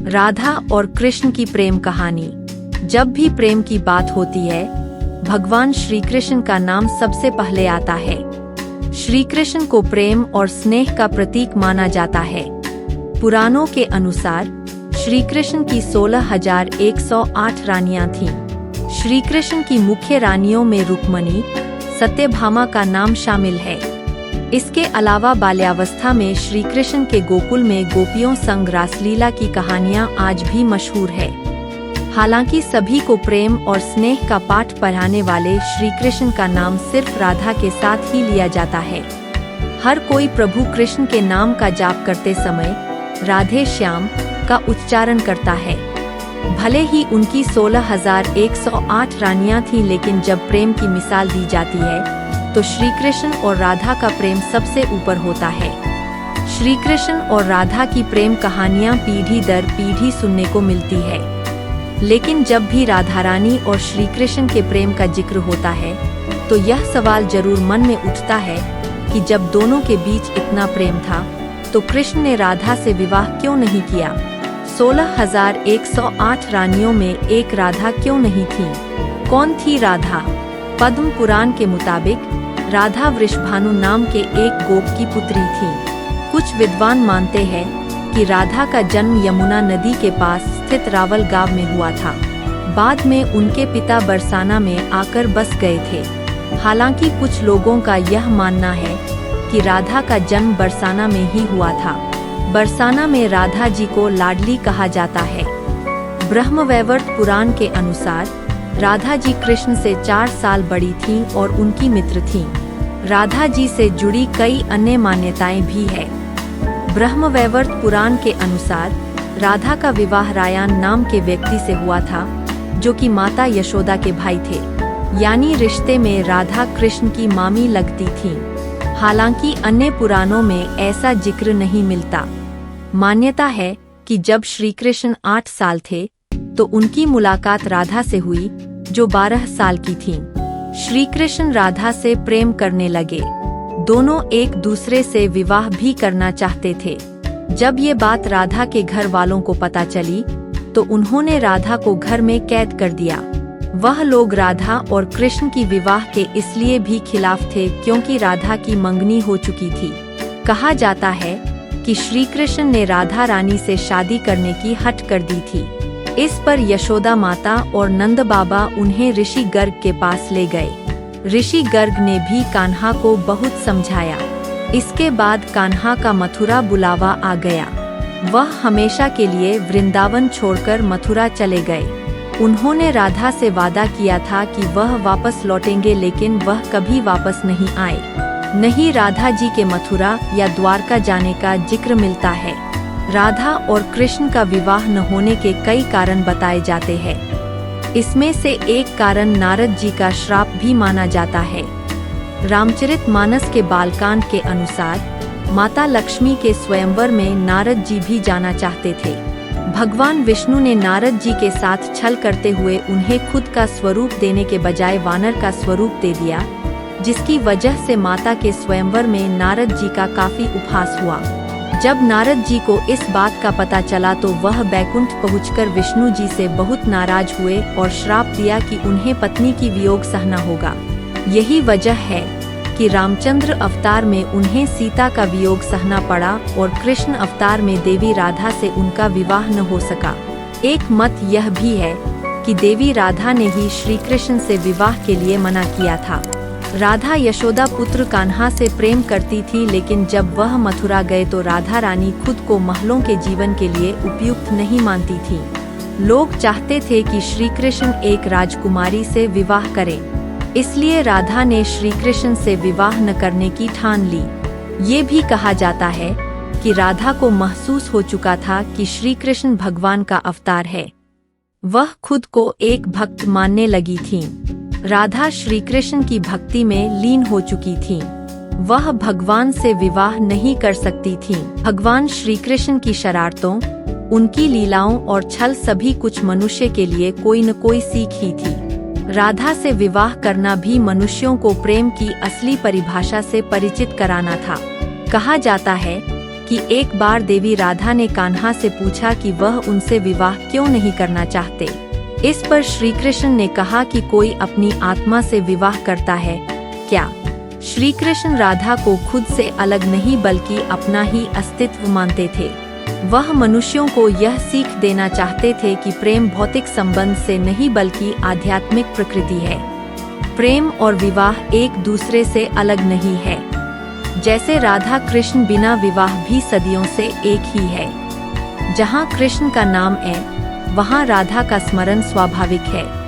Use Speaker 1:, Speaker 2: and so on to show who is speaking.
Speaker 1: राधा और कृष्ण की प्रेम कहानी। जब भी प्रेम की बात होती है, भगवान श्री कृष्ण का नाम सबसे पहले आता है। श्री कृष्ण को प्रेम और स्नेह का प्रतीक माना जाता है। पुराणों के अनुसार श्री कृष्ण की 16,108 रानियां थीं। श्री कृष्ण की मुख्य रानियों में रुक्मणी, सत्यभामा का नाम शामिल है। इसके अलावा बाल्यावस्था में श्री कृष्ण के गोकुल में गोपियों संग रासलीला की कहानियां आज भी मशहूर है। हालांकि सभी को प्रेम और स्नेह का पाठ पढ़ाने वाले श्री कृष्ण का नाम सिर्फ राधा के साथ ही लिया जाता है। हर कोई प्रभु कृष्ण के नाम का जाप करते समय राधे श्याम का उच्चारण करता है। भले ही उनकी 16,108 रानियां थीं, लेकिन जब प्रेम की मिसाल दी जाती है तो श्री कृष्ण और राधा का प्रेम सबसे ऊपर होता है। श्री कृष्ण और राधा की प्रेम कहानियां पीढ़ी दर पीढ़ी सुनने को मिलती है, लेकिन जब भी राधा रानी और श्री कृष्ण के प्रेम का जिक्र होता है तो यह सवाल जरूर मन में उठता है कि जब दोनों के बीच इतना प्रेम था तो कृष्ण ने राधा से विवाह क्यों नहीं किया। 16,108 रानियों में एक राधा क्यों नहीं थी? कौन थी राधा? पद्म पुराण के मुताबिक राधा वृषभानु नाम के एक गोप की पुत्री थी। कुछ विद्वान मानते हैं कि राधा का जन्म यमुना नदी के पास स्थित रावल गांव में हुआ था। बाद में उनके पिता बरसाना में आकर बस गए थे। हालांकि कुछ लोगों का यह मानना है कि राधा का जन्म बरसाना में ही हुआ था। बरसाना में राधा जी को लाडली कहा जाता है। ब्रह्मवैवर्त पुराण के अनुसार राधा जी कृष्ण से 4 साल बड़ी थीं और उनकी मित्र थीं। राधा जी से जुड़ी कई अन्य मान्यताएं भी है। ब्रह्मवैवर्त पुराण के अनुसार राधा का विवाह रायान नाम के व्यक्ति से हुआ था, जो कि माता यशोदा के भाई थे, यानी रिश्ते में राधा कृष्ण की मामी लगती थीं। हालांकि अन्य पुराणों में ऐसा जिक्र नहीं मिलता। मान्यता है कि जब श्री कृष्ण 8 साल थे तो उनकी मुलाकात राधा से हुई, जो 12 साल की थीं। श्री कृष्ण राधा से प्रेम करने लगे। दोनों एक दूसरे से विवाह भी करना चाहते थे। जब ये बात राधा के घर वालों को पता चली तो उन्होंने राधा को घर में कैद कर दिया। वह लोग राधा और कृष्ण की विवाह के इसलिए भी खिलाफ थे क्योंकि राधा की मंगनी हो चुकी थी। कहा जाता है कि श्री कृष्ण ने राधा रानी से शादी करने की हट कर दी थी। इस पर यशोदा माता और नंद बाबा उन्हें ऋषि गर्ग के पास ले गए। ऋषि गर्ग ने भी कान्हा को बहुत समझाया। इसके बाद कान्हा का मथुरा बुलावा आ गया। वह हमेशा के लिए वृंदावन छोड़कर मथुरा चले गए। उन्होंने राधा से वादा किया था कि वह वापस लौटेंगे, लेकिन वह कभी वापस नहीं आए। नहीं राधा जी के मथुरा या द्वारका जाने का जिक्र मिलता है। राधा और कृष्ण का विवाह न होने के कई कारण बताए जाते हैं। इसमें से एक कारण नारद जी का श्राप भी माना जाता है। रामचरितमानस के बालकांड के अनुसार माता लक्ष्मी के स्वयंवर में नारद जी भी जाना चाहते थे। भगवान विष्णु ने नारद जी के साथ छल करते हुए उन्हें खुद का स्वरूप देने के बजाय वानर का स्वरूप दे दिया, जिसकी वजह से माता के स्वयंवर में नारद जी का काफी उपहास हुआ। जब नारद जी को इस बात का पता चला तो वह बैकुंठ पहुंचकर विष्णु जी से बहुत नाराज हुए और श्राप दिया कि उन्हें पत्नी की वियोग सहना होगा। यही वजह है कि रामचंद्र अवतार में उन्हें सीता का वियोग सहना पड़ा और कृष्ण अवतार में देवी राधा से उनका विवाह न हो सका। एक मत यह भी है कि देवी राधा ने ही श्री कृष्ण से विवाह के लिए मना किया था। राधा यशोदा पुत्र कान्हा से प्रेम करती थी, लेकिन जब वह मथुरा गए तो राधा रानी खुद को महलों के जीवन के लिए उपयुक्त नहीं मानती थी। लोग चाहते थे कि श्री कृष्ण एक राजकुमारी से विवाह करें, इसलिए राधा ने श्री कृष्ण से विवाह न करने की ठान ली। ये भी कहा जाता है कि राधा को महसूस हो चुका था कि श्री कृष्ण भगवान का अवतार है। वह खुद को एक भक्त मानने लगी थीं। राधा श्री कृष्ण की भक्ति में लीन हो चुकी थीं। वह भगवान से विवाह नहीं कर सकती थीं। भगवान श्री कृष्ण की शरारतों, उनकी लीलाओं और छल सभी कुछ मनुष्य के लिए कोई न कोई सीख ही थी। राधा से विवाह करना भी मनुष्यों को प्रेम की असली परिभाषा से परिचित कराना था। कहा जाता है कि एक बार देवी राधा ने कान्हा से पूछा कि वह उनसे विवाह क्यों नहीं करना चाहते। इस पर श्री कृष्ण ने कहा कि कोई अपनी आत्मा से विवाह करता है क्या? श्री कृष्ण राधा को खुद से अलग नहीं बल्कि अपना ही अस्तित्व मानते थे। वह मनुष्यों को यह सीख देना चाहते थे कि प्रेम भौतिक संबंध से नहीं बल्कि आध्यात्मिक प्रकृति है। प्रेम और विवाह एक दूसरे से अलग नहीं है। जैसे राधा कृष्ण बिना विवाह भी सदियों से एक ही है। जहाँ कृष्ण का नाम है वहाँ राधा का स्मरण स्वाभाविक है।